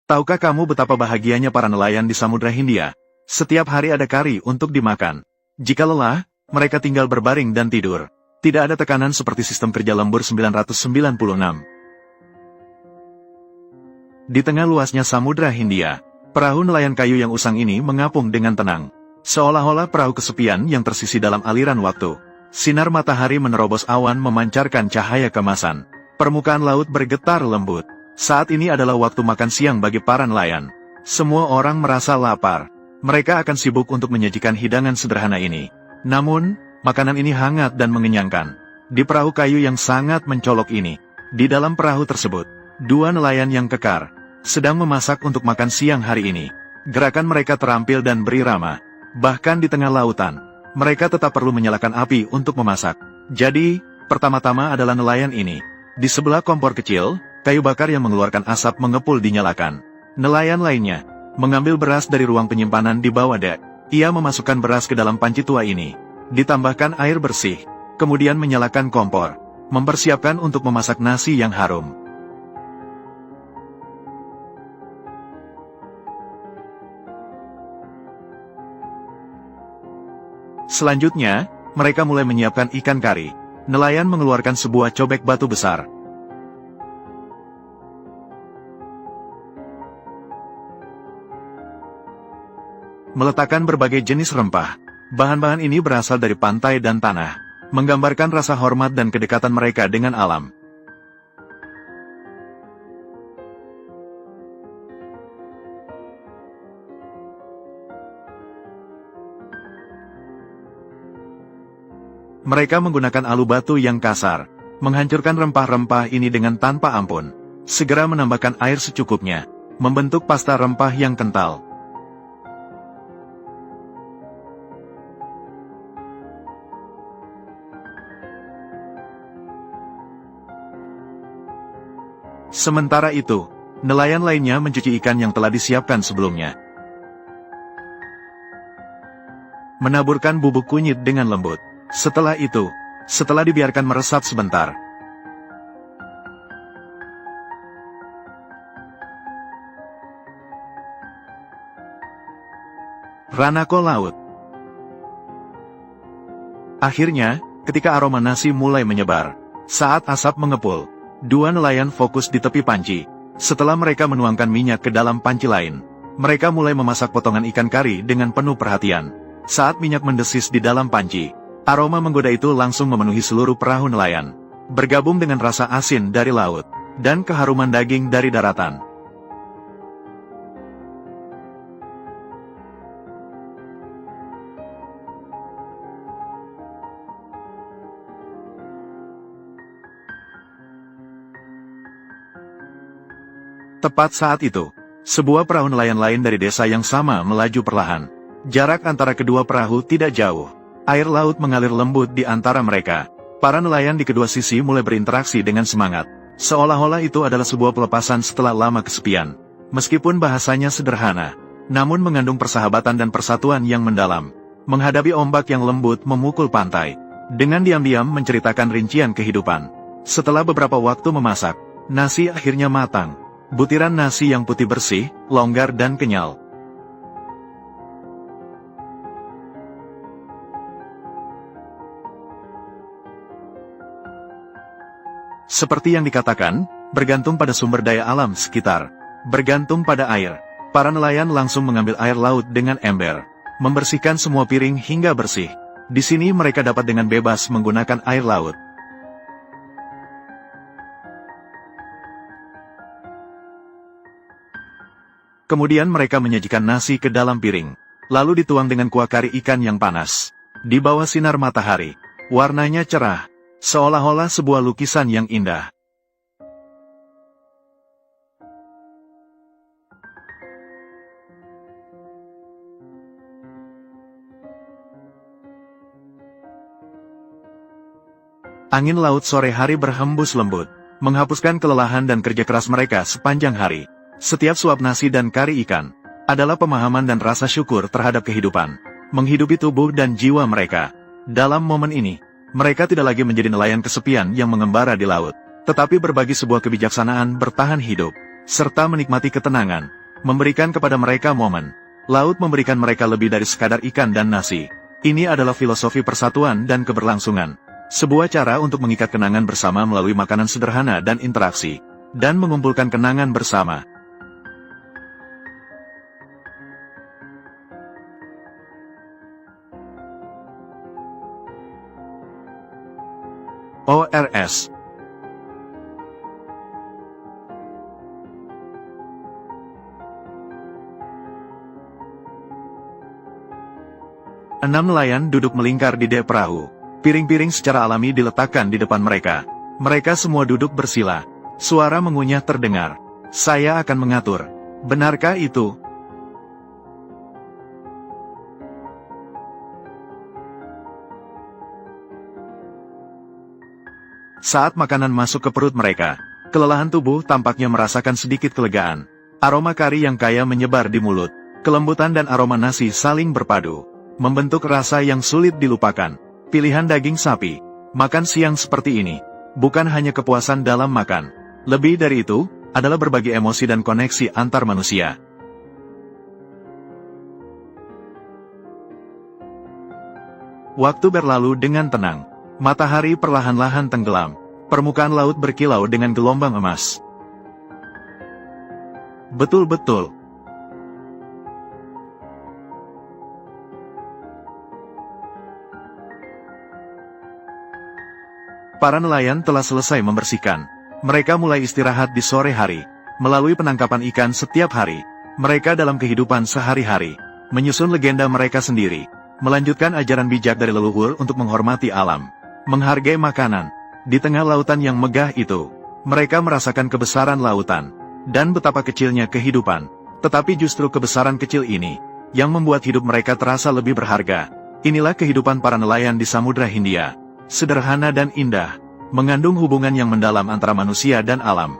Tahukah kamu betapa bahagianya para nelayan di Samudra Hindia? Setiap hari ada kari untuk dimakan. Jika lelah, mereka tinggal berbaring dan tidur. Tidak ada tekanan seperti sistem kerja lembur 996. Di tengah luasnya Samudra Hindia, perahu nelayan kayu yang usang ini mengapung dengan tenang. Seolah-olah perahu kesepian yang tersisi dalam aliran waktu. Sinar matahari menerobos awan memancarkan cahaya kemasan. Permukaan laut bergetar lembut. Saat ini adalah waktu makan siang bagi para nelayan. Semua orang merasa lapar. Mereka akan sibuk untuk menyajikan hidangan sederhana ini. Namun, makanan ini hangat dan mengenyangkan. Di perahu kayu yang sangat mencolok ini, di dalam perahu tersebut, dua nelayan yang kekar sedang memasak untuk makan siang hari ini. Gerakan mereka terampil dan berirama. Bahkan di tengah lautan, mereka tetap perlu menyalakan api untuk memasak. Jadi, pertama-tama adalah nelayan ini. Di sebelah kompor kecil, kayu bakar yang mengeluarkan asap mengepul dinyalakan. Nelayan lainnya mengambil beras dari ruang penyimpanan di bawah dek. Ia memasukkan beras ke dalam panci tua ini. Ditambahkan air bersih. Kemudian menyalakan kompor. Mempersiapkan untuk memasak nasi yang harum. Selanjutnya, mereka mulai menyiapkan ikan kari. Nelayan mengeluarkan sebuah cobek batu besar. Meletakkan berbagai jenis rempah. Bahan-bahan ini berasal dari pantai dan tanah, menggambarkan rasa hormat dan kedekatan mereka dengan alam. Mereka menggunakan alu batu yang kasar, menghancurkan rempah-rempah ini dengan tanpa ampun. Segera menambahkan air secukupnya, membentuk pasta rempah yang kental. Sementara itu, nelayan lainnya mencuci ikan yang telah disiapkan sebelumnya. Menaburkan bubuk kunyit dengan lembut. Setelah itu, setelah dibiarkan meresap sebentar, Ranako laut. Akhirnya, ketika aroma nasi mulai menyebar, saat asap mengepul, dua nelayan fokus di tepi panci. Setelah mereka menuangkan minyak ke dalam panci lain, mereka mulai memasak potongan ikan kari dengan penuh perhatian. Saat minyak mendesis di dalam panci, aroma menggoda itu langsung memenuhi seluruh perahu nelayan, bergabung dengan rasa asin dari laut, dan keharuman daging dari daratan. Tepat saat itu, sebuah perahu nelayan lain dari desa yang sama melaju perlahan. Jarak antara kedua perahu tidak jauh. Air laut mengalir lembut di antara mereka. Para nelayan di kedua sisi mulai berinteraksi dengan semangat. Seolah-olah itu adalah sebuah pelepasan setelah lama kesepian. Meskipun bahasanya sederhana, namun mengandung persahabatan dan persatuan yang mendalam. Menghadapi ombak yang lembut memukul pantai, dengan diam-diam menceritakan rincian kehidupan. Setelah beberapa waktu memasak, nasi akhirnya matang. Butiran nasi yang putih bersih, longgar dan kenyal. Seperti yang dikatakan, bergantung pada sumber daya alam sekitar. Bergantung pada air. Para nelayan langsung mengambil air laut dengan ember, membersihkan semua piring hingga bersih. Di sini mereka dapat dengan bebas menggunakan air laut. Kemudian mereka menyajikan nasi ke dalam piring, lalu dituang dengan kuah kari ikan yang panas. Di bawah sinar matahari, warnanya cerah, seolah-olah sebuah lukisan yang indah. Angin laut sore hari berhembus lembut, menghapuskan kelelahan dan kerja keras mereka sepanjang hari. Setiap suap nasi dan kari ikan adalah pemahaman dan rasa syukur terhadap kehidupan, menghidupi tubuh dan jiwa mereka. Dalam momen ini, mereka tidak lagi menjadi nelayan kesepian yang mengembara di laut, tetapi berbagi sebuah kebijaksanaan bertahan hidup. serta menikmati ketenangan, memberikan kepada mereka momen. Laut memberikan mereka lebih dari sekadar ikan dan nasi. Ini adalah filosofi persatuan dan keberlangsungan. Sebuah cara untuk mengikat kenangan bersama melalui makanan sederhana dan interaksi, dan mengumpulkan kenangan bersama. ORS. Enam nelayan duduk melingkar di dek perahu. Piring-piring secara alami diletakkan di depan mereka. Mereka semua duduk bersila. Suara mengunyah terdengar. Saya akan mengatur. Benarkah itu? Saat makanan masuk ke perut mereka, kelelahan tubuh tampaknya merasakan sedikit kelegaan. Aroma kari yang kaya menyebar di mulut. Kelembutan dan aroma nasi saling berpadu, membentuk rasa yang sulit dilupakan. Pilihan daging sapi, makan siang seperti ini, bukan hanya kepuasan dalam makan. Lebih dari itu, adalah berbagi emosi dan koneksi antar manusia. Waktu berlalu dengan tenang. Matahari perlahan-lahan tenggelam. Permukaan laut berkilau dengan gelombang emas. Betul-betul. Para nelayan telah selesai membersihkan. Mereka mulai istirahat di sore hari. Melalui penangkapan ikan setiap hari, mereka dalam kehidupan sehari-hari menyusun legenda mereka sendiri, melanjutkan ajaran bijak dari leluhur untuk menghormati alam, menghargai makanan. Di tengah lautan yang megah itu, mereka merasakan kebesaran lautan, dan betapa kecilnya kehidupan. Tetapi justru kebesaran kecil ini, yang membuat hidup mereka terasa lebih berharga. Inilah kehidupan para nelayan di Samudra Hindia. Sederhana dan indah, mengandung hubungan yang mendalam antara manusia dan alam.